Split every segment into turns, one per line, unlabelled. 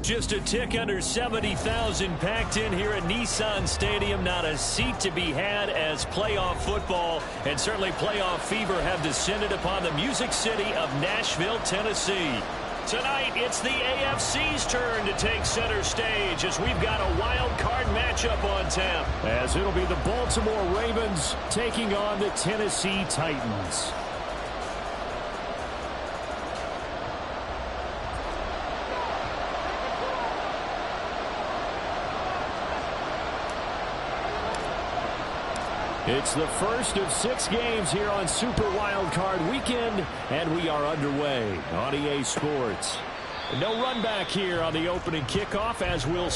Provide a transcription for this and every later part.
just a tick under 70,000 packed in here at Nissan Stadium. Not a seat to be had as playoff football and certainly playoff fever have descended upon the Music City of Nashville, Tennessee. Tonight, it's the AFC's turn to take center stage as we've got a wild card matchup on tap.
As it'll be the Baltimore Ravens taking on the Tennessee Titans. It's the first of 6 games here on Super Wildcard Weekend, and we are underway on EA Sports. No run back here on the opening kickoff as we'll...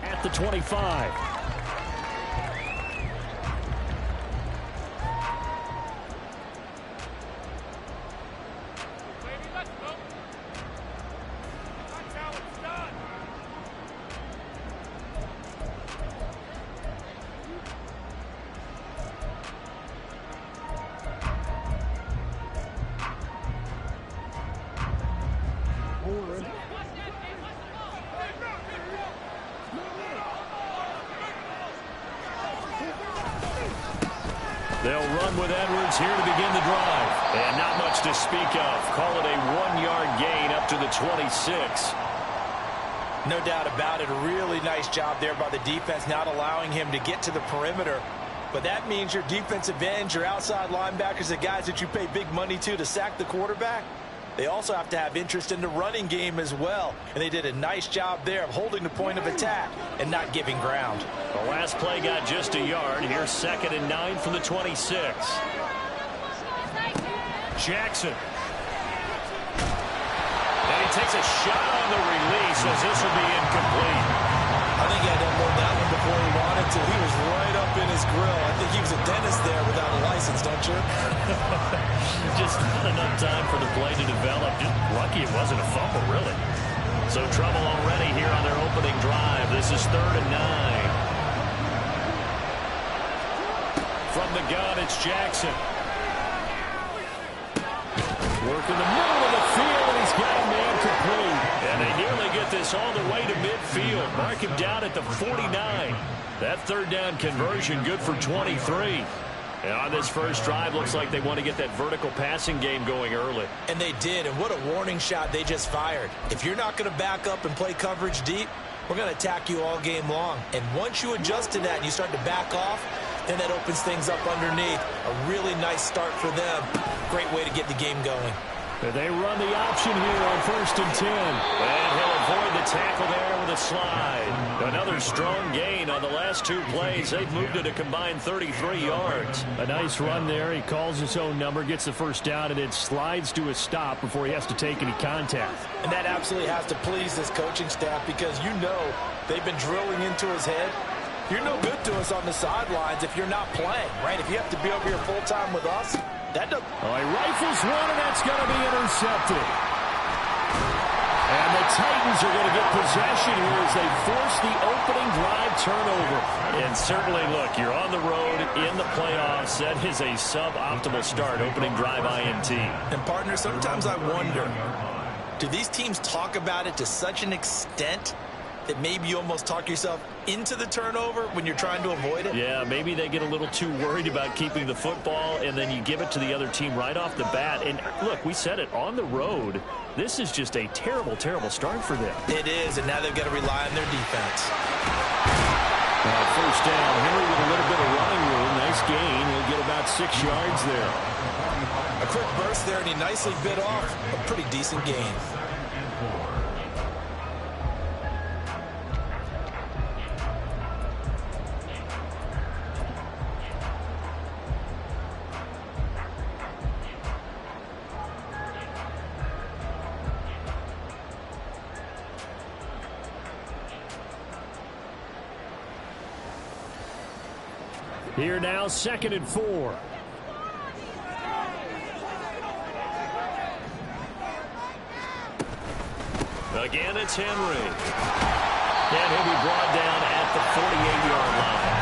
At the 25. They'll run with Edwards here to begin the drive. And not much to speak of. Call it a 1-yard gain up to the 26.
No doubt about it. A really nice job there by the defense, not allowing him to get to the perimeter. But that means your defensive ends, your outside linebackers, the guys that you pay big money to sack the quarterback, they also have to have interest in the running game as well. And they did a nice job there of holding the point of attack and not giving ground.
The last play got just a yard. Here's 2nd and 9 from the 26. Jackson. And he takes a shot on the release as this will be incomplete.
I think he had to unload that one before he wanted to. He was right up in his grill. I think he was a dentist there without a license, don't you?
Just not enough time for the play to develop. Just lucky it wasn't a fumble, really. So trouble already here on their opening drive. This is 3rd and 9. From the gun, it's Jackson. Work in the middle of the field, and he's got a man complete. And they nearly get this all the way to midfield. Mark him down at the 49. That 3rd down conversion good for 23. And on this first drive, looks like they want to get that vertical passing game going early.
And they did, and what a warning shot they just fired. If you're not going to back up and play coverage deep, we're going to attack you all game long. And once you adjust to that and you start to back off, then that opens things up underneath. A really nice start for them. Great way to get the game going.
They run the option here on 1st and 10.
And he'll avoid the tackle there with a slide. Another strong gain on the last 2 plays. They've moved it a combined 33 yards.
A nice run there. He calls his own number, gets the first down, and then slides to a stop before he has to take any contact.
And that absolutely has to please this coaching staff because you know they've been drilling into his head. You're no good to us on the sidelines if you're not playing, right? If you have to be over here full-time with us, that doesn't...
Oh, he rifles one, and that's going to be intercepted. And the Titans are going to get possession here as they force the opening drive turnover.
And certainly, look, you're on the road in the playoffs. That is a suboptimal start, opening drive INT.
And, partner, sometimes I wonder, do these teams talk about it to such an extent that maybe you almost talk yourself into the turnover when you're trying to avoid it?
Yeah, maybe they get a little too worried about keeping the football, and then you give it to the other team right off the bat. And look, we said it, on the road, this is just a terrible, terrible start for them.
It is, and now they've got to rely on their defense.
First down. Henry with a little bit of running room. Nice gain. He'll get about 6 yards there.
A quick burst there, and he nicely bit off a pretty decent gain.
Here now, 2nd and 4.
Again, it's Henry. And he'll be brought down at the 48-yard line.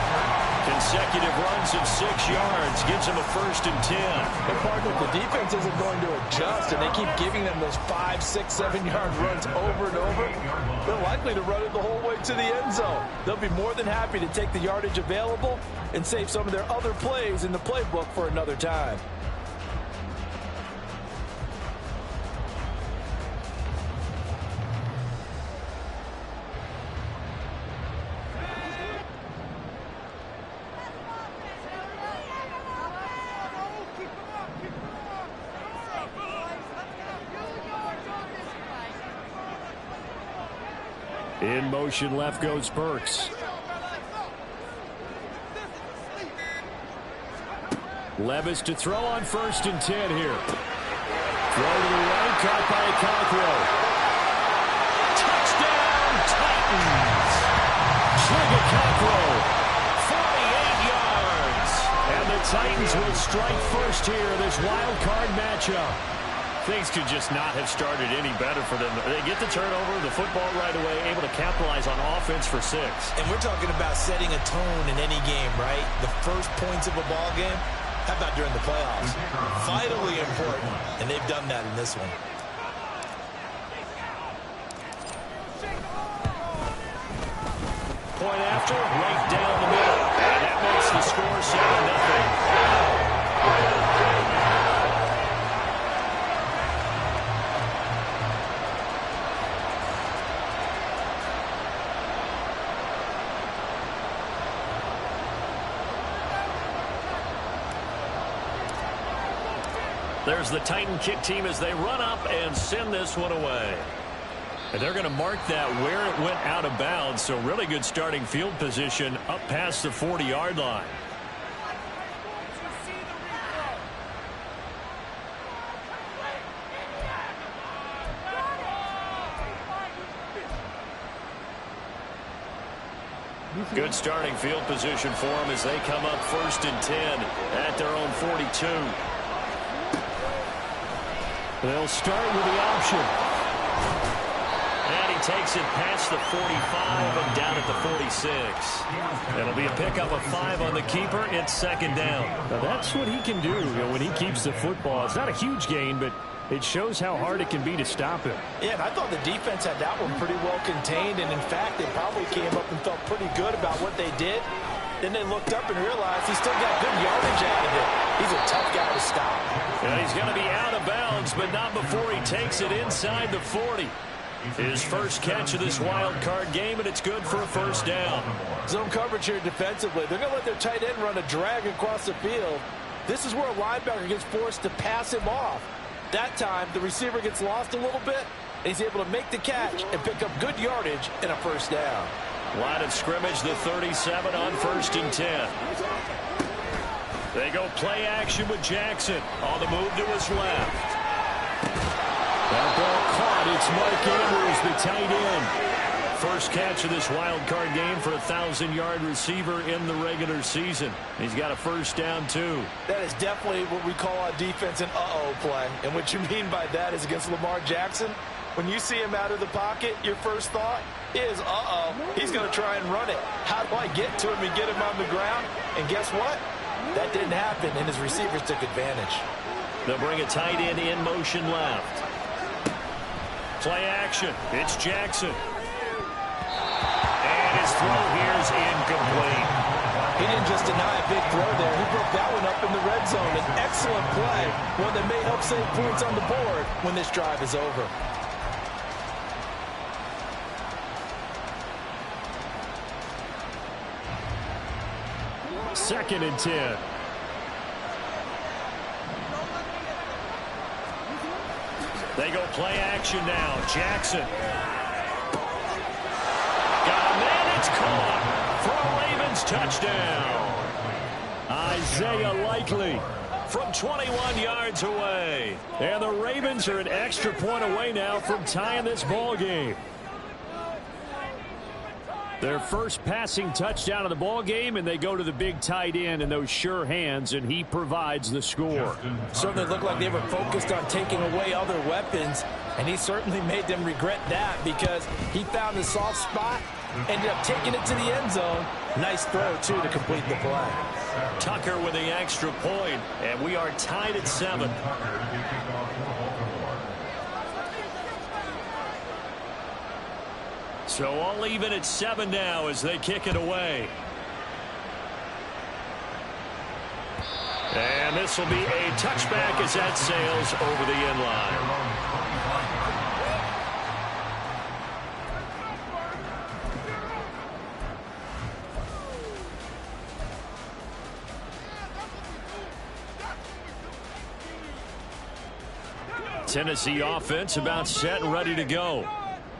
Consecutive runs of 6 yards gives him a 1st and 10.
The part that the defense isn't going to adjust, and they keep giving them those 5, 6, 7-yard runs over and over, they're likely to run it the whole way to the end zone. They'll be more than happy to take the yardage available and save some of their other plays in the playbook for another time.
In motion left goes Burks. Levis to throw on 1st and 10 here. Throw to the right, caught by Cockrell. Touchdown, Titans! Trigger Cockrell, 48 yards. And the Titans will strike first here, this wild card matchup.
Things could just not have started any better for them. They get the turnover, the football right away, able to capitalize on offense for 6.
And we're talking about setting a tone in any game, right? The first points of a ball game, how about during the playoffs? Vitally important, and they've done that in this one.
Point after, right down the middle. And that makes the score 7-0. There's the Titan kick team as they run up and send this one away. And they're going to mark that where it went out of bounds. So really good starting field position up past the 40-yard line. Good starting field position for them as they come up 1st and 10 at their own 42.
They'll start with the option.
And he takes it past the 45 and down at the 46. It'll be a pickup of 5 on the keeper. It's 2nd down.
Now that's what he can do, when he keeps the football. It's not a huge gain, but it shows how hard it can be to stop him.
Yeah, and I thought the defense had that one pretty well contained, and in fact, they probably came up and felt pretty good about what they did. Then they looked up and realized he still got good yardage out of it. He's a tough guy to stop.
And he's going to be out of bounds, but not before he takes it inside the 40. His first catch of this wild card game, and it's good for a 1st down.
Zone coverage here defensively. They're going to let their tight end run a drag across the field. This is where a linebacker gets forced to pass him off. That time, the receiver gets lost a little bit, and he's able to make the catch and pick up good yardage and a 1st down.
Line of scrimmage, the 37 on 1st and 10. They go play action with Jackson on the move to his left.
That ball caught. It's Mark Andrews, the tight end.
First catch of this wild card game for a 1,000-yard receiver in the regular season. He's got a 1st down, too.
That is definitely what we call on defense an uh-oh play. And what you mean by that is against Lamar Jackson, when you see him out of the pocket, your first thought is, uh-oh, he's going to try and run it. How do I get to him and get him on the ground? And guess what? That didn't happen, and his receivers took advantage.
They'll bring a tight end in motion left. Play action. It's Jackson. And his throw here is incomplete.
He didn't just deny a big throw there. He broke that one up in the red zone. An excellent play, one that may help save points on the board when this drive is over.
2nd and 10. They go play action now. Jackson. Got a man, it's caught for a Ravens touchdown. Isaiah Likely from 21 yards away. And the Ravens are an extra point away now from tying this ball game. Their first passing touchdown of the ball game, and they go to the big tight end in those sure hands, and he provides the score.
Certainly looked like they were focused on taking away other weapons, and he certainly made them regret that because he found the soft spot, ended up taking it to the end zone. Nice throw, too, to complete the play.
Tucker with the extra point, and we are tied at 7. So all even at 7 now as they kick it away. And this will be a touchback as that sails over the end line. Tennessee offense about set and ready to go.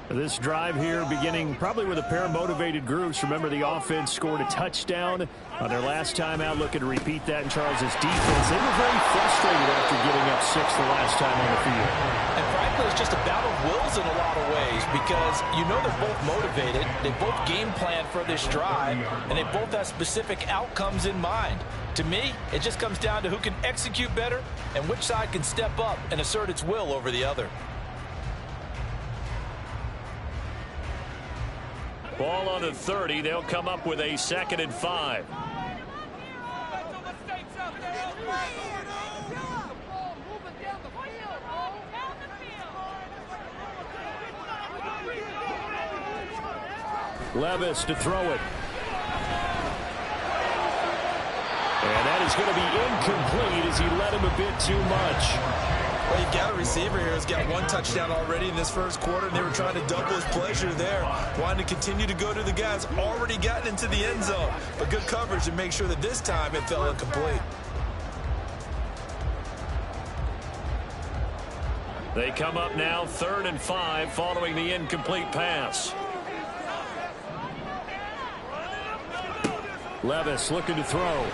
This drive here beginning probably with a pair of motivated groups. Remember, the offense scored a touchdown on their last time out. Looking to repeat that in Charles's defense. They were very frustrated after giving up 6 the last time on the field.
And frankly, it's just a battle of wills in a lot of ways because you know they're both motivated. They both game plan for this drive, and they both have specific outcomes in mind. To me, it just comes down to who can execute better and which side can step up and assert its will over the other.
Ball on the 30. They'll come up with a 2nd and 5.
Levis to throw it. And that is going to be incomplete as he led him a bit too much.
Well, you've got a receiver here who's got 1 touchdown already in this first quarter, and they were trying to double his pleasure there, wanting to continue to go to the guys already gotten into the end zone. But good coverage to make sure that this time it fell incomplete.
They come up now 3rd and 5 following the incomplete pass.
Levis looking to throw.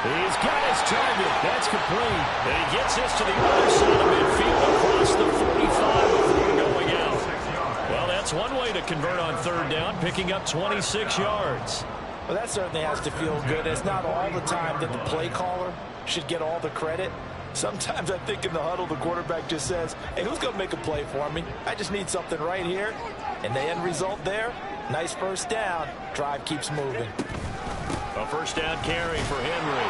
He's got his target. That's complete.
And he gets this to the other side of midfield across the 45 before going out. Well, that's one way to convert on 3rd down, picking up 26 yards.
Well, that certainly has to feel good. It's not all the time that the play caller should get all the credit. Sometimes I think in the huddle, the quarterback just says, hey, who's going to make a play for me? I just need something right here. And the end result there, nice first down. Drive keeps moving.
A 1st down carry for Henry.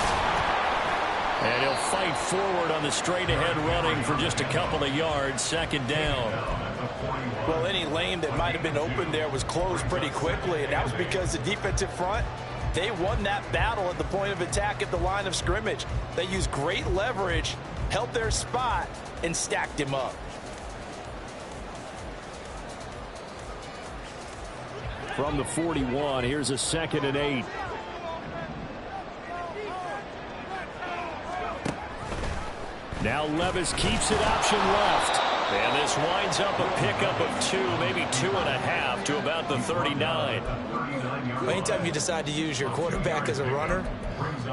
And he'll fight forward on the straight-ahead running for just a couple of yards. 2nd down.
Well, any lane that might have been open there was closed pretty quickly, and that was because the defensive front, they won that battle at the point of attack at the line of scrimmage. They used great leverage, held their spot, and stacked him up.
From the 41, here's a 2nd and 8. Now Levis keeps it option left.
And this winds up a pickup of 2, maybe 2.5 to about the 39.
Anytime you decide to use your quarterback as a runner,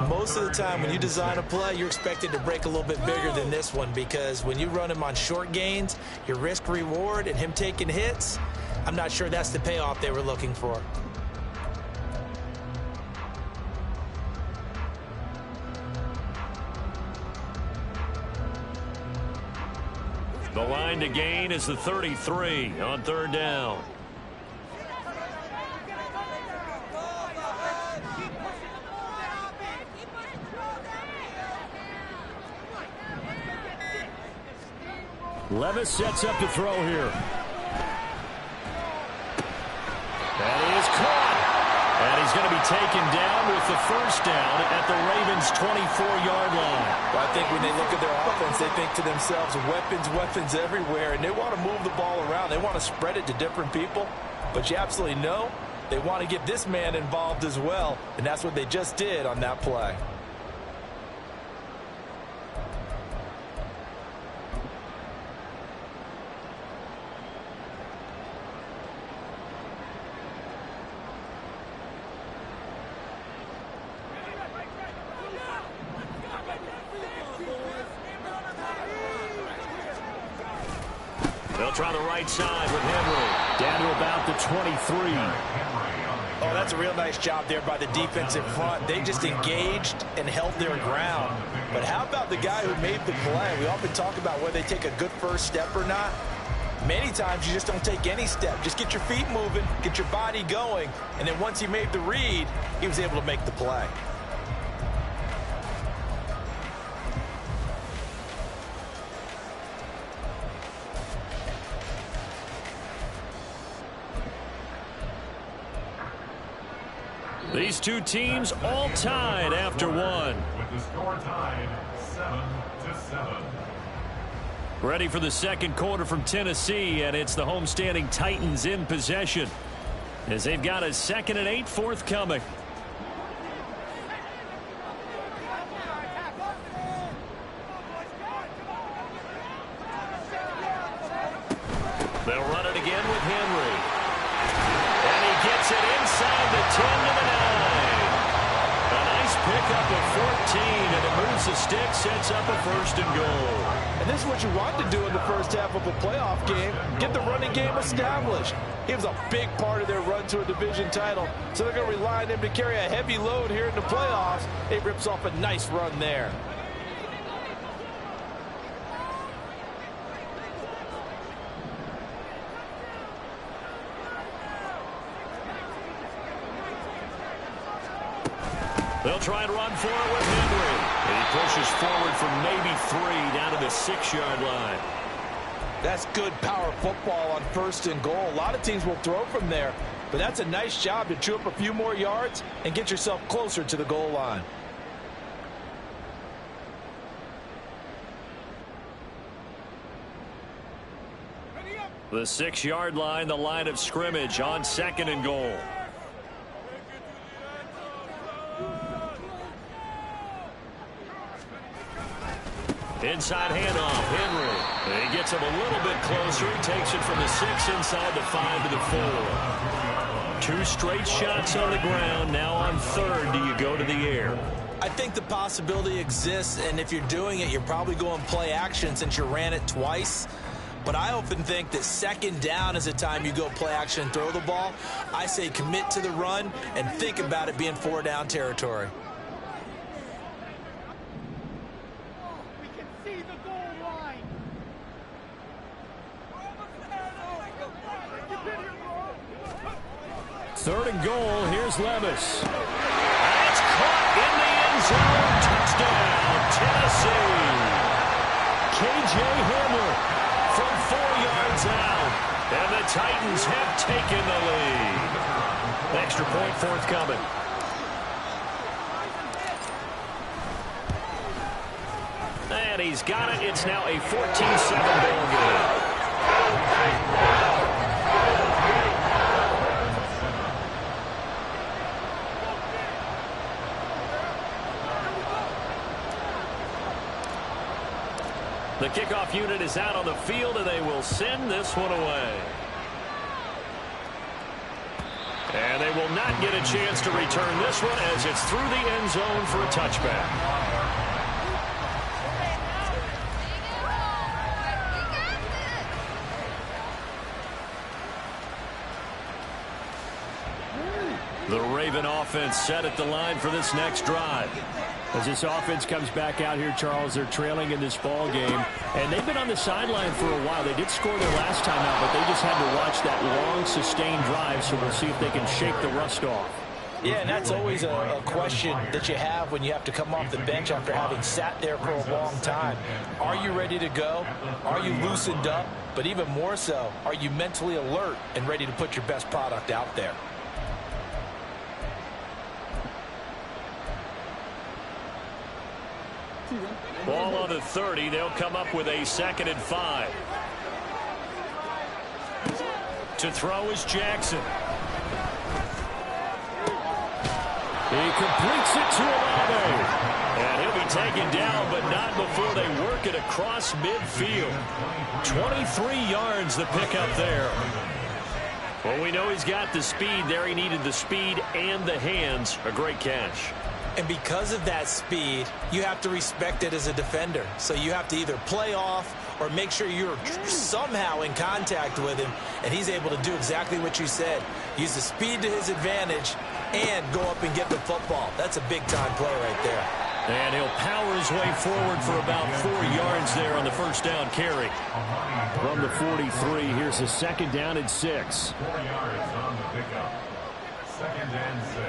most of the time when you design a play, you're expected to break a little bit bigger than this one because when you run him on short gains, your risk reward and him taking hits, I'm not sure that's the payoff they were looking for.
The line to gain is the 33 on 3rd down.
Levis sets up to throw here.
That is caught. And he's going to be taken down with the 1st down at the Ravens' 24-yard line.
Well, I think when they look at their offense, they think to themselves, weapons everywhere, and they want to move the ball around. They want to spread it to different people. But you absolutely know they want to get this man involved as well, and that's what they just did on that play.
They'll try the right side with Henry. Down to about the 23.
Oh, that's a real nice job there by the defensive front. They just engaged and held their ground. But how about the guy who made the play? We often talk about whether they take a good first step or not. Many times you just don't take any step. Just get your feet moving, get your body going, and then once he made the read, he was able to make the play.
These two teams all tied after one.
With the score tied 7-7.
Ready for the second quarter from Tennessee, and it's the homestanding Titans in possession as they've got a 2nd and 8 forthcoming. They'll run it again with Henry. And he gets it inside the 10 to the 9. A nice pickup of 14, and it moves the stick, sets up a 1st and goal.
And this is what you want to do in the first half of a playoff game. Get the running game established. He was a big part of their run to a division title, so they're going to rely on him to carry a heavy load here in the playoffs. He rips off a nice run there.
They'll try and run for it with Henry. And he pushes forward for maybe 3 down to the 6-yard line.
That's good power football on 1st and goal. A lot of teams will throw from there, but that's a nice job to chew up a few more yards and get yourself closer to the goal line.
The 6-yard line, the line of scrimmage on 2nd and goal. Inside handoff, Henry. And he gets him a little bit closer. He takes it from the 6 inside the 5 to the 4. 2 straight shots on the ground. Now on 3rd, do you go to the air?
I think the possibility exists, and if you're doing it, you're probably going play action since you ran it twice. But I often think that 2nd down is the time you go play action and throw the ball. I say commit to the run and think about it being 4-down territory.
Third and goal, here's Levis. It's caught in the end zone. Touchdown, Tennessee. K.J. Hamler from 4 yards out. And the Titans have taken the lead. Extra point forthcoming. And he's got it. It's now a 14-7 ball game. The kickoff unit is out on the field, and they will send this one away. And they will not get a chance to return this one as it's through the end zone for a touchback. The Raven offense set at the line for this next drive.
As this offense comes back out here, Charles, they're trailing in this ball game, and they've been on the sideline for a while. They did score their last time out, but they just had to watch that long, sustained drive, so we'll see if they can shake the rust off.
Yeah, and that's always a question that you have when you have to come off the bench after having sat there for a long time. Are you ready to go? Are you loosened up? But even more so, are you mentally alert and ready to put your best product out there?
Ball on the 30. They'll come up with a 2nd and 5. To throw is Jackson. He completes it to Olave. And he'll be taken down, but not before they work it across midfield. 23 yards the pickup there. Well, we know he's got the speed there. He needed the speed and the hands. A great catch.
And because of that speed, you have to respect it as a defender. So you have to either play off or make sure you're somehow in contact with him, and he's able to do exactly what you said. Use the speed to his advantage and go up and get the football. That's a big-time play right there.
And he'll power his way forward for about 4 yards there on the first down carry. From the 43, here's a second down and 6.
4 yards on the pickup. Second and 6.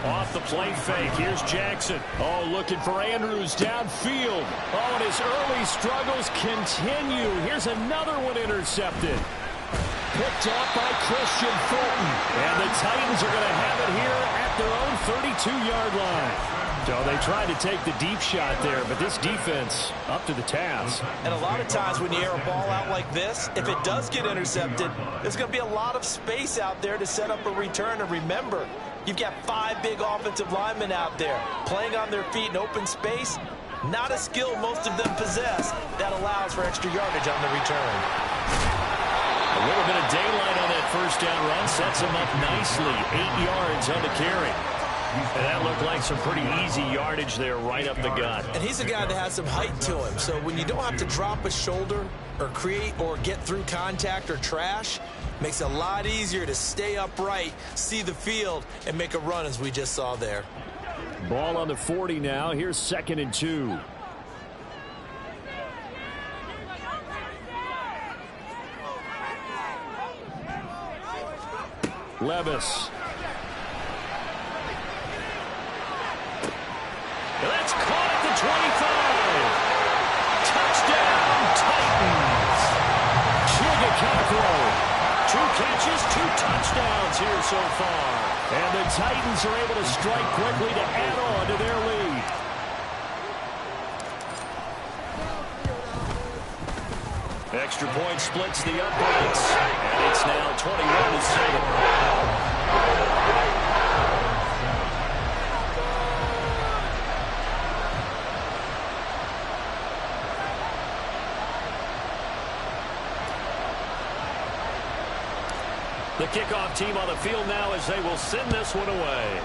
Off the play fake, here's Jackson. Oh, looking for Andrews downfield. Oh, and his early struggles continue. Here's another one intercepted. Picked off by Christian Fulton. And the Titans are going to have it here at their own 32-yard line. So they tried to take the deep shot there, but this defense up to the task.
And a lot of times when you air a ball out like this, if it does get intercepted, there's going to be a lot of space out there to set up a return. And remember, you've got 5 big offensive linemen out there playing on their feet in open space. Not a skill most of them possess that allows for extra yardage on the return.
A little bit of daylight on that first down run sets him up nicely. 8 yards on the carry. And that looked like some pretty easy yardage there right up the gut.
And he's a guy that has some height to him. So when you don't have to drop a shoulder or create or get through contact or trash, makes it a lot easier to stay upright, see the field, and make a run as we just saw there.
Ball on the 40 now. Here's 2nd and 2. Levis. That's caught at the 25. Touchdown, Titans. Chigakakro. 2 catches, 2 touchdowns here so far. And the Titans are able to strike quickly to add on to their lead. Extra point splits the uprights. And it's now 21-7. The kickoff team on the field now as they will send this one away.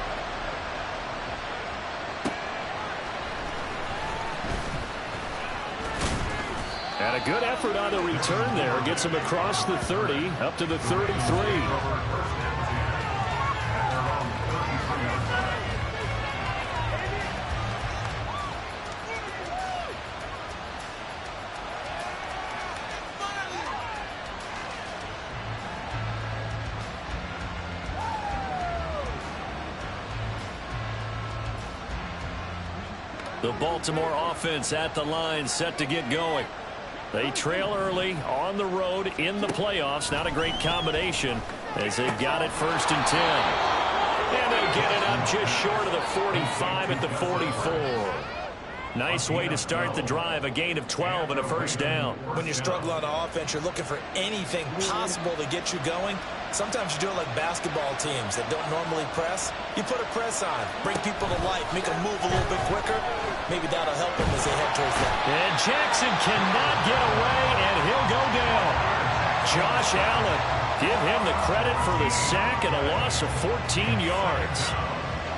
And a good effort on the return there. Gets him across the 30, up to the 33. The Baltimore offense at the line, set to get going. They trail early on the road in the playoffs. Not a great combination as they've got it 1st and 10. And they get it up just short of the 45 at the 44. Nice way to start the drive. A gain of 12 and a first down.
When you struggle on offense, you're looking for anything possible to get you going. Sometimes you do it like basketball teams that don't normally press. You put a press on, bring people to life, make them move a little bit quicker. Maybe that'll help them as they head towards that.
And Jackson cannot get away, and he'll go down. Josh Allen, give him the credit for the sack and a loss of 14 yards.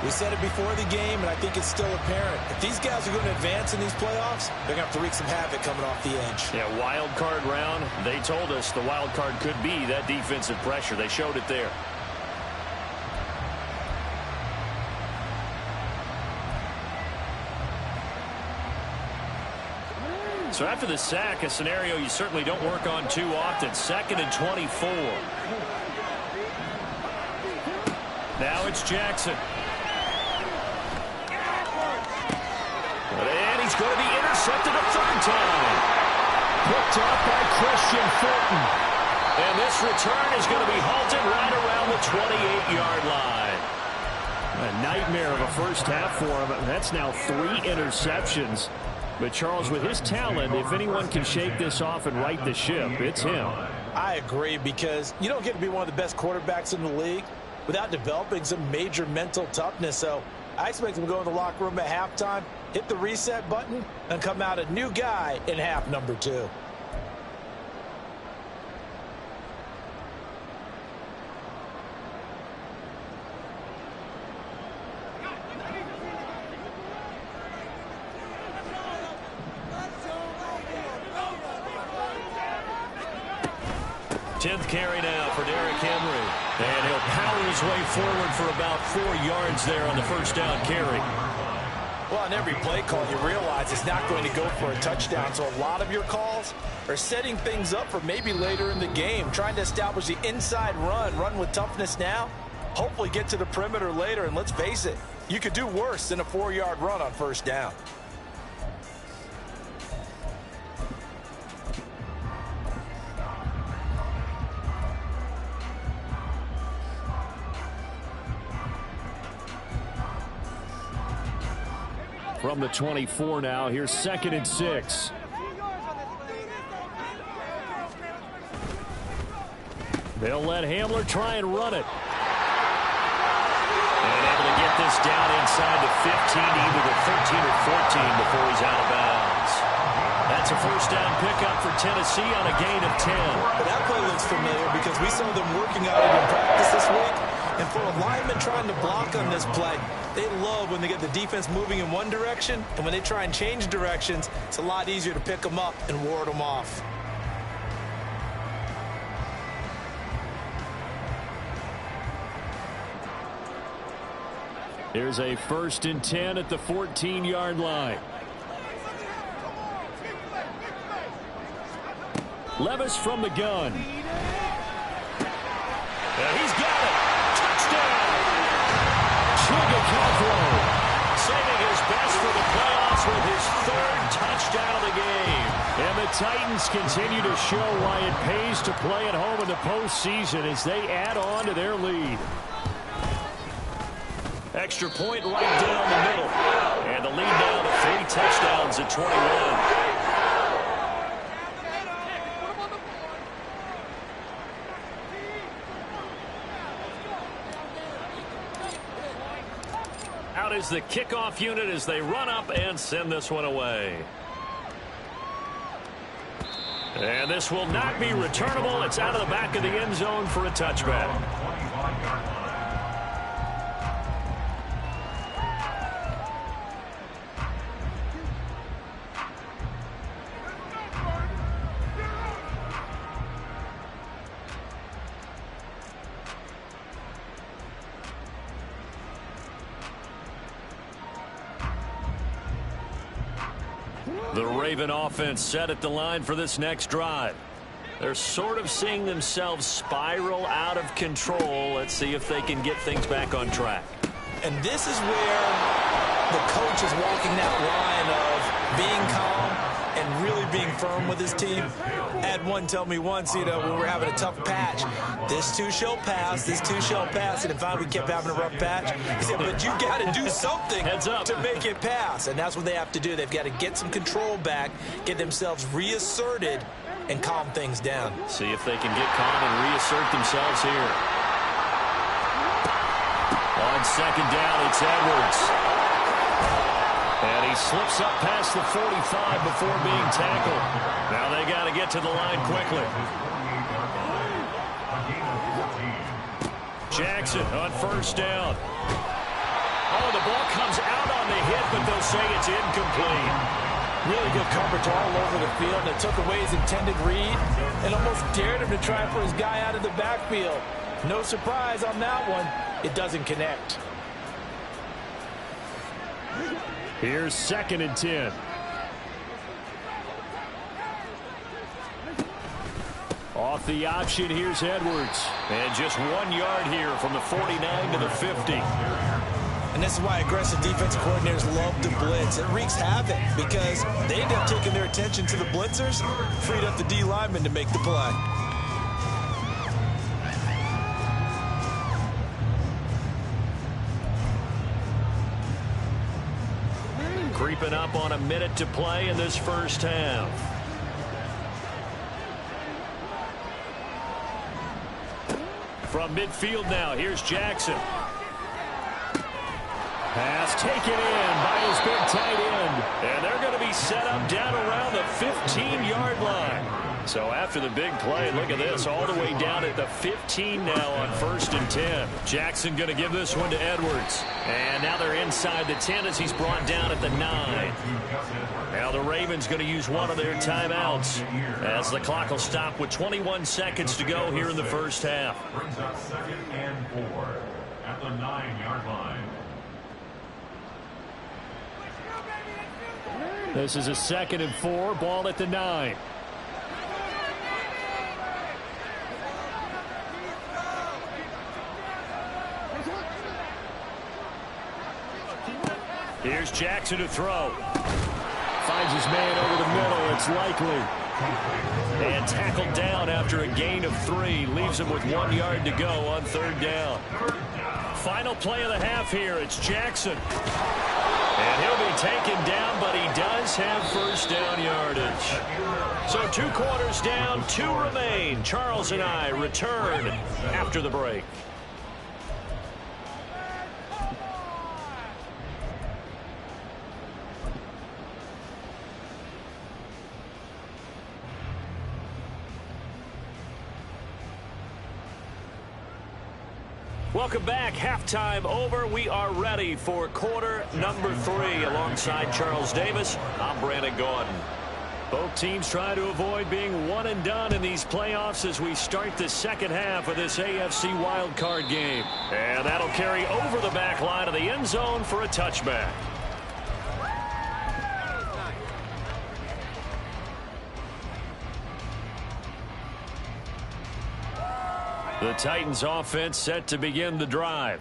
We said it before the game, and I think it's still apparent. If these guys are going to advance in these playoffs, they're going to have to wreak some havoc coming off the edge.
Yeah, wild card round. They told us the wild card could be that defensive pressure. They showed it there. So after the sack, a scenario you certainly don't work on too often. 2nd and 24. Now it's Jackson. And he's going to be intercepted a 3rd time. Picked off by Christian Fulton. And this return is going to be halted right around the 28-yard line. A nightmare of a first half for him. That's now 3 interceptions. But Charles, with his talent, if anyone can shake this off and right the ship, it's him.
I agree, because you don't get to be one of the best quarterbacks in the league without developing some major mental toughness. So I expect him to go in the locker room at halftime, hit the reset button, and come out a new guy in half number 2.
Tenth carry now for Derrick Henry. And he'll power his way forward for about 4 yards there on the first down carry.
Well, on every play call, you realize it's not going to go for a touchdown. So a lot of your calls are setting things up for maybe later in the game, trying to establish the inside run with toughness now, hopefully get to the perimeter later. And let's face it, you could do worse than a 4-yard run on first down.
From the 24 now, here's 2nd and 6. They'll let Hamler try and run it. And able to get this down inside the 15, either the 13 or 14 before he's out of bounds. That's a first down pickup for Tennessee on a gain of 10.
Well, that play looks familiar because we saw them working on it in practice this week. And for a lineman trying to block on this play, they love when they get the defense moving in one direction, and when they try and change directions, it's a lot easier to pick them up and ward them off.
Here's a 1st and 10 at the 14-yard line. Levis from the gun. And he's got it. Touchdown. Saving his best for the playoffs with his 3rd touchdown of the game. And the Titans continue to show why it pays to play at home in the postseason as they add on to their lead. Extra point right down the middle. And the lead now to 3 touchdowns at 21. Out is the kickoff unit as they run up and send this one away. And this will not be returnable. It's out of the back of the end zone for a touchback. The Raven offense set at the line for this next drive. They're sort of seeing themselves spiral out of control. Let's see if they can get things back on track.
And this is where the coach is walking that line of being calm and really being firm with his team. I had one tell me once, when we were having a tough patch, this too shall pass, this too shall pass. And finally we kept having a rough patch. He said, but you got to do something to make it pass. And that's what they have to do. They've got to get some control back, get themselves reasserted, and calm things down.
See if they can get calm and reassert themselves here. On 2nd down, it's Edwards. And he slips up past the 45 before being tackled. Now they got to get to the line quickly. Jackson on 1st down. Oh, the ball comes out on the hit, but they'll say it's incomplete.
Really good coverage all over the field. It took away his intended read and almost dared him to try for his guy out of the backfield. No surprise on that one. It doesn't connect.
Here's 2nd and 10. Off the option, here's Edwards. And just 1 yard here from the 49 to the 50.
And this is why aggressive defensive coordinators love to blitz. It wreaks havoc because they end up taking their attention to the blitzers, freed up the D lineman to make the play.
Creeping up on a minute to play in this first half. From midfield now, here's Jackson. Pass taken in by his big tight end. And they're going to be set up down around the 15-yard line. So after the big play, look at this, all the way down at the 15 now on 1st and 10. Jackson going to give this one to Edwards. And now they're inside the 10 as he's brought down at the 9. Now the Ravens going to use one of their timeouts as the clock will stop with 21 seconds to go here in the first half.
Brings up 2nd and 4 at the 9-yard line.
This is a 2nd and 4, ball at the 9. Here's Jackson to throw. Finds his man over the middle. It's Likely. And tackled down after a gain of 3. Leaves him with 1 yard to go on 3rd down. Final play of the half here. It's Jackson. And he'll be taken down, but he does have 1st down yardage. So 2 quarters down, 2 remain. Charles and I return after the break. Welcome back. Halftime over. We are ready for quarter number 3. Alongside Charles Davis, I'm Brandon Gordon. Both teams try to avoid being one and done in these playoffs as we start the second half of this AFC Wildcard game. And that'll carry over the back line of the end zone for a touchback. The Titans offense set to begin the drive.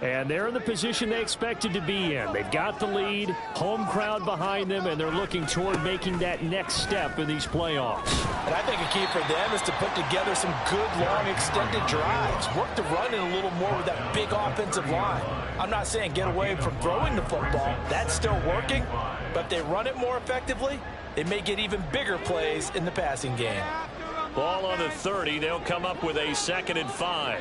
And they're in the position they expected to be in. They've got the lead, home crowd behind them, and they're looking toward making that next step in these playoffs.
And I think a key for them is to put together some good, long, extended drives. Work the run in a little more with that big offensive line. I'm not saying get away from throwing the football. That's still working. But if they run it more effectively, they may get even bigger plays in the passing game.
Ball on the 30. They'll come up with a 2nd and 5.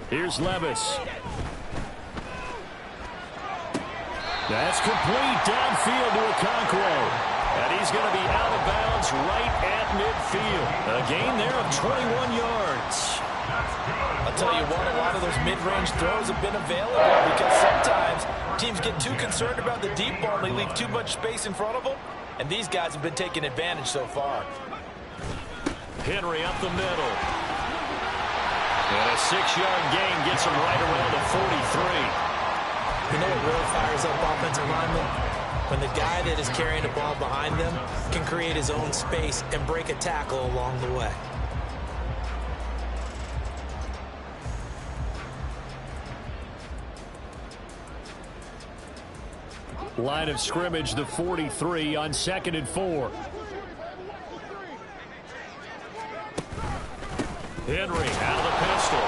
Here's Levis. That's complete downfield to Okonkwo. And he's going to be out of bounds right at midfield. A gain there of 21 yards.
I'll tell you what, a lot of those mid-range throws have been available because sometimes teams get too concerned about the deep ball and they leave too much space in front of them. And these guys have been taking advantage so far.
Henry up the middle. And a 6-yard gain gets him right around the 43.
You know what really fires up offensive linemen? When the guy that is carrying the ball behind them can create his own space and break a tackle along the way.
Line of scrimmage, the 43 on 2nd and 4. Henry out of the pistol.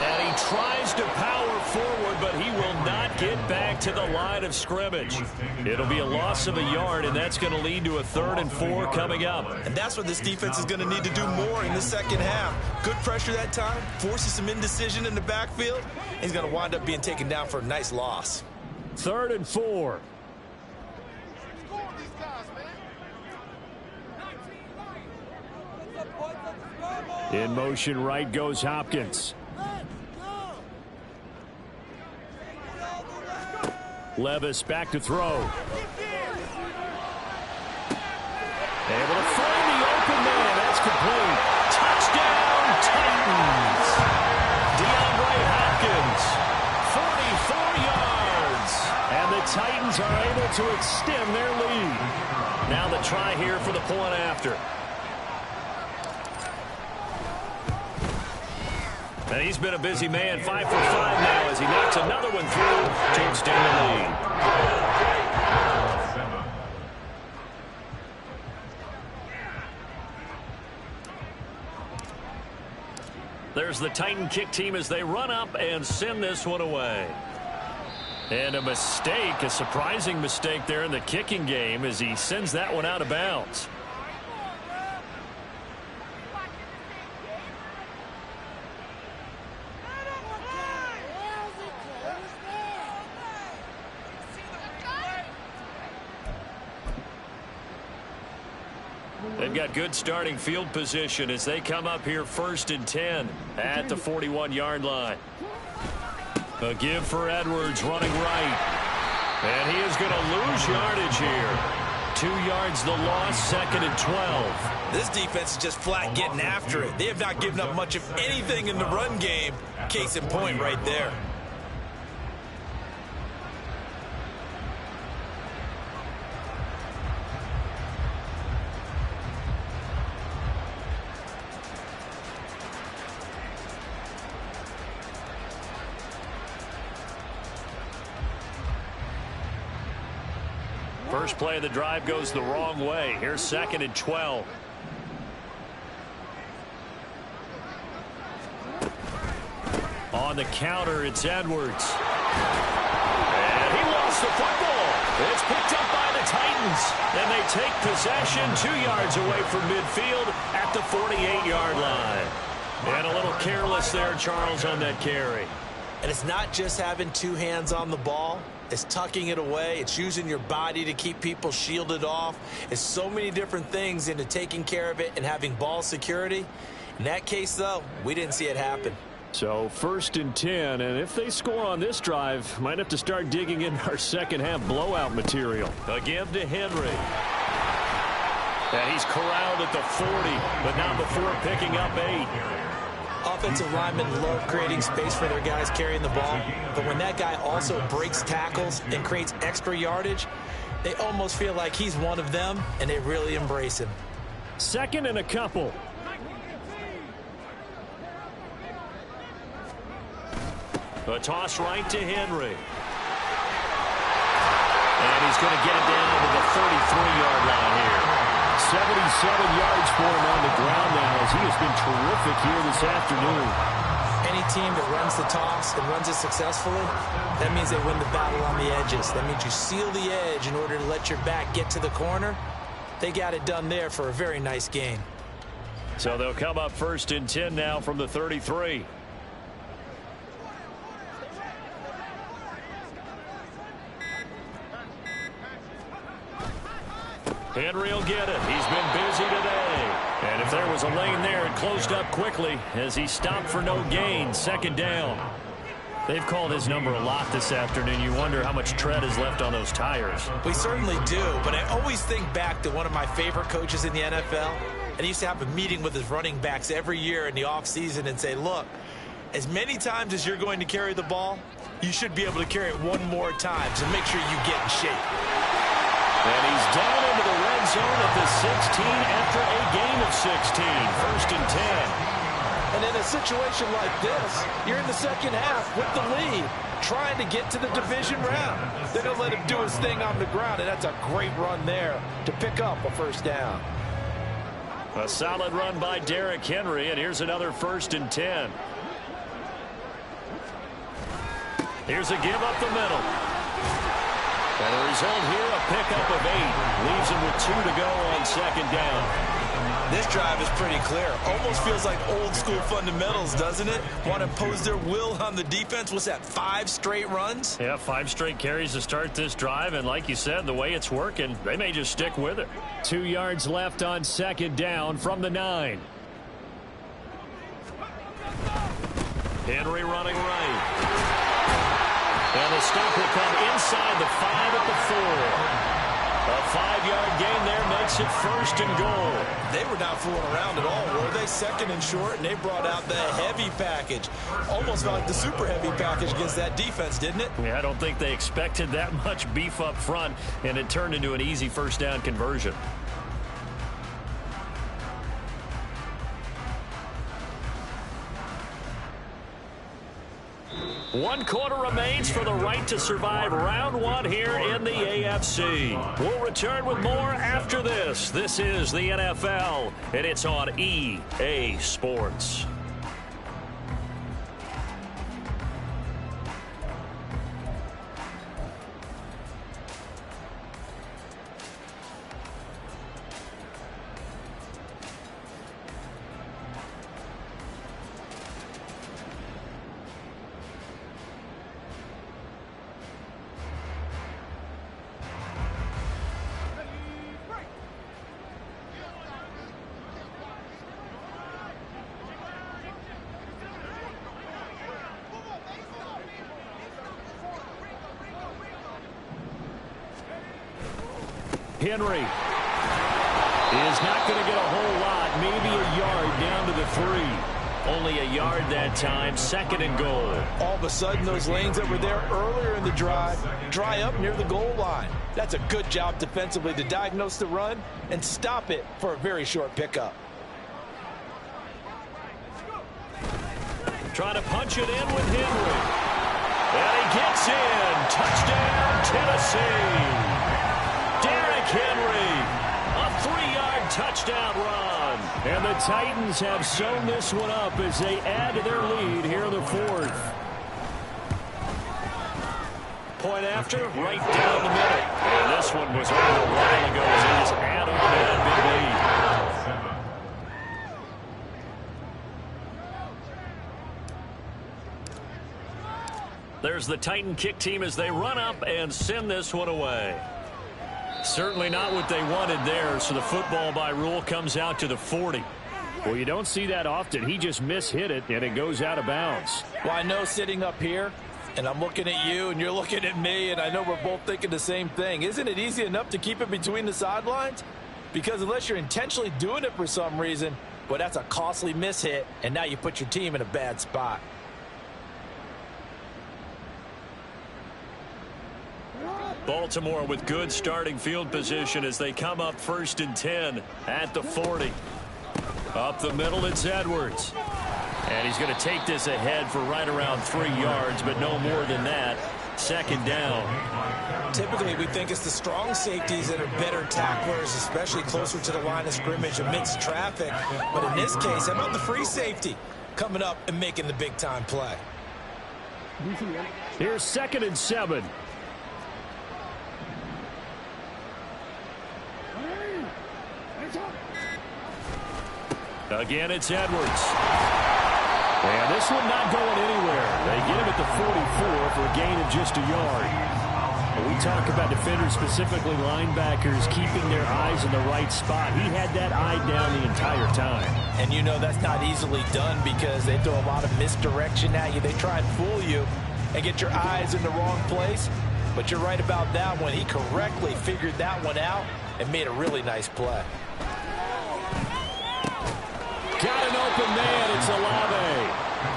And he tries to power forward, but he will not get back to the line of scrimmage. It'll be a loss of a yard, and that's going to lead to a 3rd and 4 coming up.
And that's what this defense is going to need to do more in the second half. Good pressure that time, forces some indecision in the backfield. He's going to wind up being taken down for a nice loss.
3rd and 4. In motion right goes Hopkins. Levis back to throw. Able to find the open man. That's complete. Touchdown, Titans. DeAndre Hopkins, 44 yards. And the Titans are able to extend their lead. Now the try here for the point after. And he's been a busy man, 5 for 5 now as he knocks another one through to extend the lead. There's the Titan kick team as they run up and send this one away. And a mistake, a surprising mistake there in the kicking game as he sends that one out of bounds. They've got good starting field position as they come up here 1st and 10 at the 41-yard line. A give for Edwards running right. And he is going to lose yardage here. 2 yards the loss, 2nd and 12.
This defense is just flat getting after it. They have not given up much of anything in the run game. Case in point right there.
First play of the drive goes the wrong way. Here's 2nd and 12. On the counter, it's Edwards. And he lost the football. It's picked up by the Titans. And they take possession 2 yards away from midfield at the 48-yard line. And a little careless there, Charles, on that carry.
And it's not just having 2 hands on the ball. It's tucking it away. It's using your body to keep people shielded off. It's so many different things into taking care of it and having ball security. In that case, though, we didn't see it happen.
So 1st and 10, and if they score on this drive, might have to start digging in our second-half blowout material. A give to Henry. And he's corralled at the 40, but not before picking up 8.
Offensive linemen love creating space for their guys carrying the ball, but when that guy also breaks tackles and creates extra yardage, they almost feel like he's one of them, and they really embrace him.
2nd and a couple. A toss right to Henry. And he's going to get it down to the 33-yard line here. 77 yards for him on the ground now as he has been terrific here this afternoon.
Any team that runs the toss and runs it successfully, that means they win the battle on the edges. That means you seal the edge in order to let your back get to the corner. They got it done there for a very nice gain.
So they'll come up 1st and 10 now from the 33. Henry will get it. He's been busy today. And if there was a lane there, it closed up quickly as he stopped for no gain. 2nd down. They've called his number a lot this afternoon. You wonder how much tread is left on those tires.
We certainly do, but I always think back to one of my favorite coaches in the NFL. And he used to have a meeting with his running backs every year in the offseason and say, look, as many times as you're going to carry the ball, you should be able to carry it one more time, so make sure you get in shape.
And he's down into the red zone at the 16 after a gain of 16. 1st and 10.
And in a situation like this, you're in the second half with the lead, trying to get to the division round. They're going to let him do his thing on the ground, and that's a great run there to pick up a 1st down.
A solid run by Derrick Henry, and here's another 1st and 10. Here's a give up the middle. And the result here, a pickup of 8. Leaves him with 2 to go on 2nd down.
This drive is pretty clear. Almost feels like old school fundamentals, doesn't it? Want to impose their will on the defense. What's that, 5 straight runs?
Yeah, 5 straight carries to start this drive. And like you said, the way it's working, they may just stick with it. 2 yards left on 2nd down from the 9. Henry running right. And the stop will come inside the 5 at the 4. A 5-yard gain there makes it 1st and goal.
They were not fooling around at all, were they? 2nd and short, and they brought out the heavy package. Almost felt like the super heavy package against that defense, didn't it?
Yeah, I don't think they expected that much beef up front, and it turned into an easy 1st down conversion. One quarter remains for the right to survive round 1 here in the AFC. We'll return with more after this. This is the NFL, and it's on EA Sports. Henry is not going to get a whole lot, maybe a yard down to the 3. Only a yard that time, 2nd and goal.
All of a sudden, those lanes that were there earlier in the drive dry up near the goal line. That's a good job defensively to diagnose the run and stop it for a very short pickup.
Trying to punch it in with Henry. And he gets in. Touchdown, Tennessee. Derrick Henry, a 3-yard touchdown run. And the Titans have sewn this one up as they add to their lead here in the 4th. Point after, right down the middle. And this one was over a while ago as they just add on to that big lead. There's the Titan kick team as they run up and send this one away. Certainly not what they wanted there, so the football by rule comes out to the 40. Well, you don't see that often. He just mishit it, and it goes out of bounds.
Well, I know sitting up here, and I'm looking at you, and you're looking at me, and I know we're both thinking the same thing. Isn't it easy enough to keep it between the sidelines? Because unless you're intentionally doing it for some reason, well, that's a costly mishit, and now you put your team in a bad spot.
Baltimore with good starting field position as they come up 1st and 10 at the 40. Up the middle, it's Edwards. And he's going to take this ahead for right around 3 yards, but no more than that. 2nd down.
Typically, we think it's the strong safeties that are better tacklers, especially closer to the line of scrimmage amidst traffic. But in this case, how about the free safety coming up and making the big-time play?
Here's 2nd and 7. Again, it's Edwards. And this one not going anywhere. They get him at the 44 for a gain of just a yard. And we talk about defenders, specifically linebackers, keeping their eyes in the right spot. He had that eye down the entire time.
And you know that's not easily done because they throw a lot of misdirection at you. They try and fool you and get your eyes in the wrong place. But you're right about that one. He correctly figured that one out and made a really nice play.
Got an open man. It's Olave.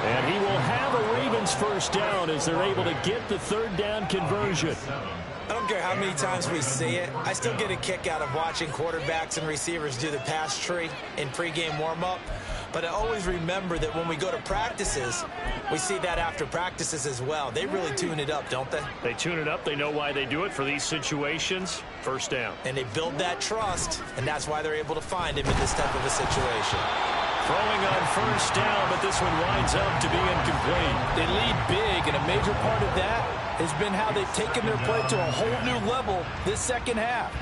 And he will have a Ravens first down as they're able to get the 3rd down conversion.
I don't care how many times we see it. I still get a kick out of watching quarterbacks and receivers do the pass tree in pregame warm-up. But I always remember that when we go to practices, we see that after practices as well. They really tune it up, don't they?
They tune it up. They know why they do it for these situations. First down.
And they build that trust, and that's why they're able to find him in this type of a situation.
Throwing on first down, but this one winds up to be incomplete.
They lead big, and a major part of that has been how they've taken their play to a whole new level this 2nd half.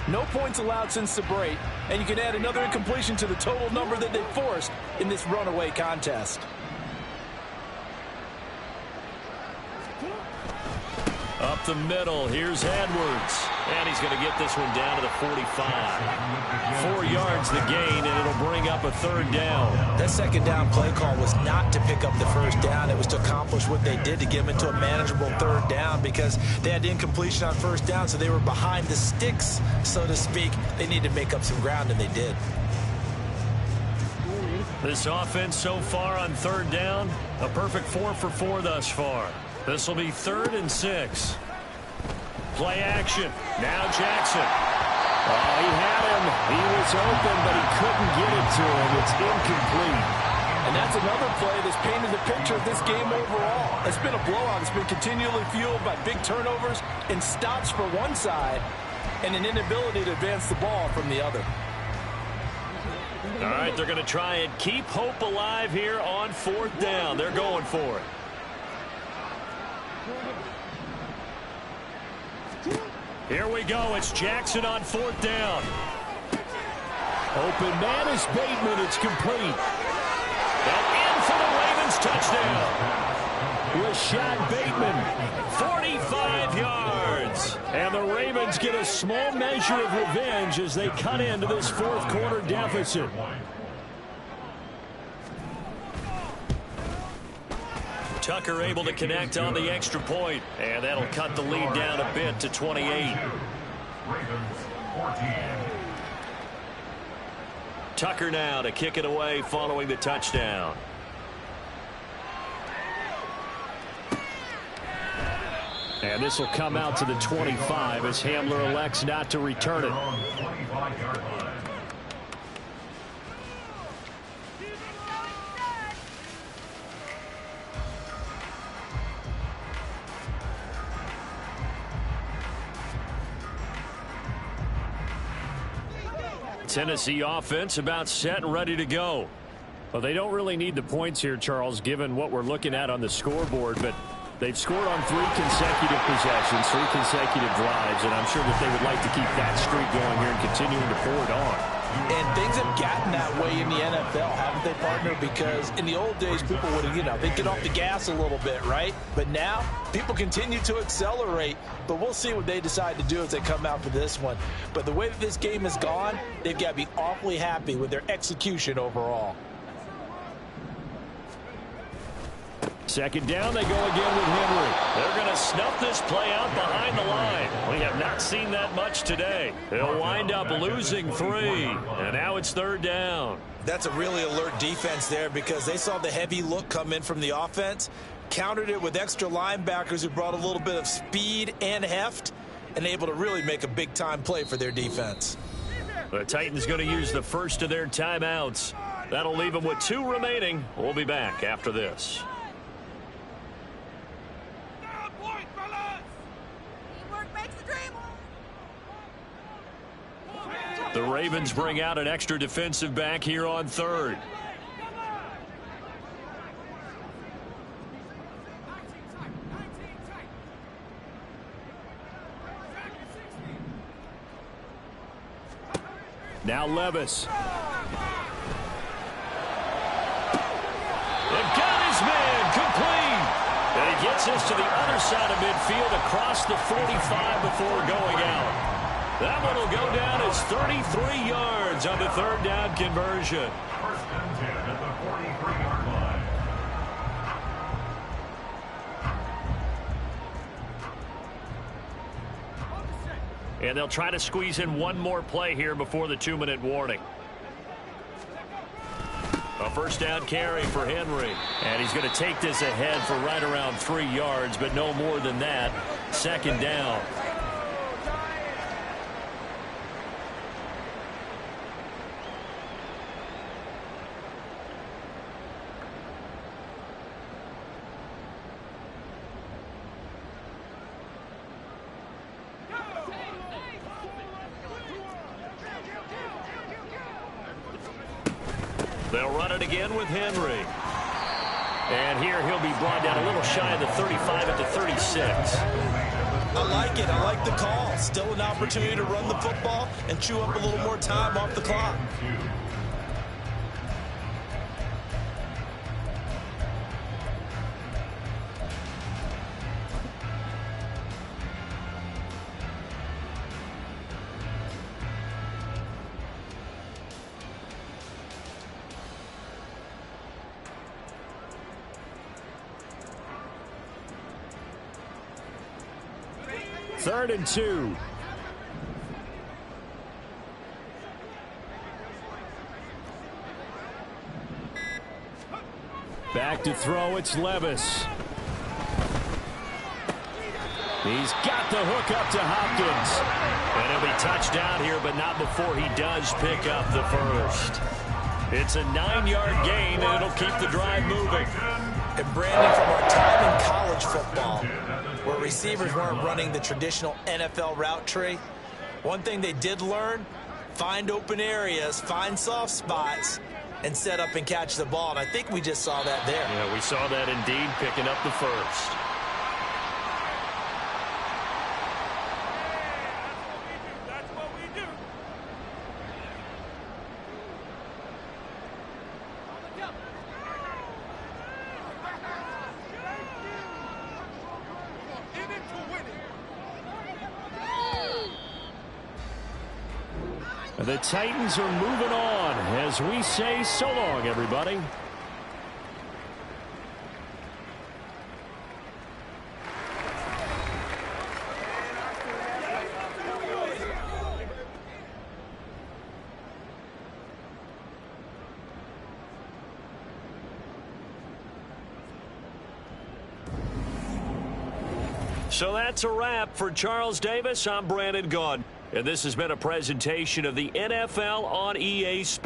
No points allowed since the break, and you can add another incompletion to the total number that they forced in this runaway contest.
Up the middle, here's Edwards. And he's going to get this one down to the 45. 4 yards the gain, and it'll bring up a 3rd down.
That 2nd down play call was not to pick up the 1st down. It was to accomplish what they did to get them into a manageable 3rd down because they had incompletion on 1st down, so they were behind the sticks, so to speak. They needed to make up some ground, and they did.
This offense so far on 3rd down, a perfect 4 for 4 thus far. This will be 3rd and 6. Play action. Now Jackson. Oh, he had him. He was open, but he couldn't get it to him. It's incomplete.
And that's another play that's painted the picture of this game overall. It's been a blowout. It's been continually fueled by big turnovers and stops for one side and an inability to advance the ball from the other.
All right, they're going to try and keep hope alive here on 4th down. They're going for it. Here we go. It's Jackson on 4th down. Open man is Bateman. It's complete. And in for the Ravens touchdown. Rashad Bateman, 45 yards. And the Ravens get a small measure of revenge as they cut into this 4th quarter deficit. Tucker able to connect on the extra point, and that'll cut the lead down a bit to 28. Tucker now to kick it away following the touchdown.
And this will come out to the 25 as Hamler elects not to return it.
Tennessee offense about set and ready to go.
Well, they don't really need the points here, Charles, given what we're looking at on the scoreboard, but they've scored on 3 consecutive possessions, 3 consecutive drives, and I'm sure that they would like to keep that streak going here and continuing to pour it on.
And things have gotten that way in the NFL, haven't they, partner? Because in the old days, people would have, they get off the gas a little bit, right? But now, people continue to accelerate. But we'll see what they decide to do as they come out for this one. But the way that this game has gone, they've got to be awfully happy with their execution overall.
Second down, they go again with Henry. They're going to snuff this play out behind the line. We have not seen that much today. They'll wind up losing 3, and now it's third down.
That's a really alert defense there because they saw the heavy look come in from the offense, countered it with extra linebackers who brought a little bit of speed and heft, and able to really make a big-time play for their defense.
The Titans going to use the first of their timeouts. That'll leave them with 2 remaining. We'll be back after this. The Ravens bring out an extra defensive back here on third.
Now Levis.
They've got his man complete. And he gets us to the other side of midfield across the 45 before going out. That one will go down as 33 yards on the third down conversion.
First and 10 at the 43-yard line.
And they'll try to squeeze in one more play here before the 2-minute warning. A first down carry for Henry. And he's going to take this ahead for right around 3 yards, but no more than that. Second down. They'll run it again with Henry. And here he'll be brought down a little shy of the 35 at the 36.
I like it. I like the call. Still an opportunity to run the football and chew up a little more time off the clock.
Third and 2. Back to throw, it's Levis. He's got the hook up to Hopkins.
And he'll be touched down here, but not before he does pick up the first. It's a 9-yard gain, and it'll keep the drive moving.
And Brandon, from our time in college football, where receivers weren't running the traditional NFL route tree, one thing they did learn, find open areas, find soft spots, and set up and catch the ball. And I think we just saw that there.
Yeah, we saw that indeed, picking up the first.
The Titans are moving on as we say so long, everybody.
So that's a wrap for Charles Davis. I'm Brandon Gaudin, and this has been a presentation of the NFL on EA Sports.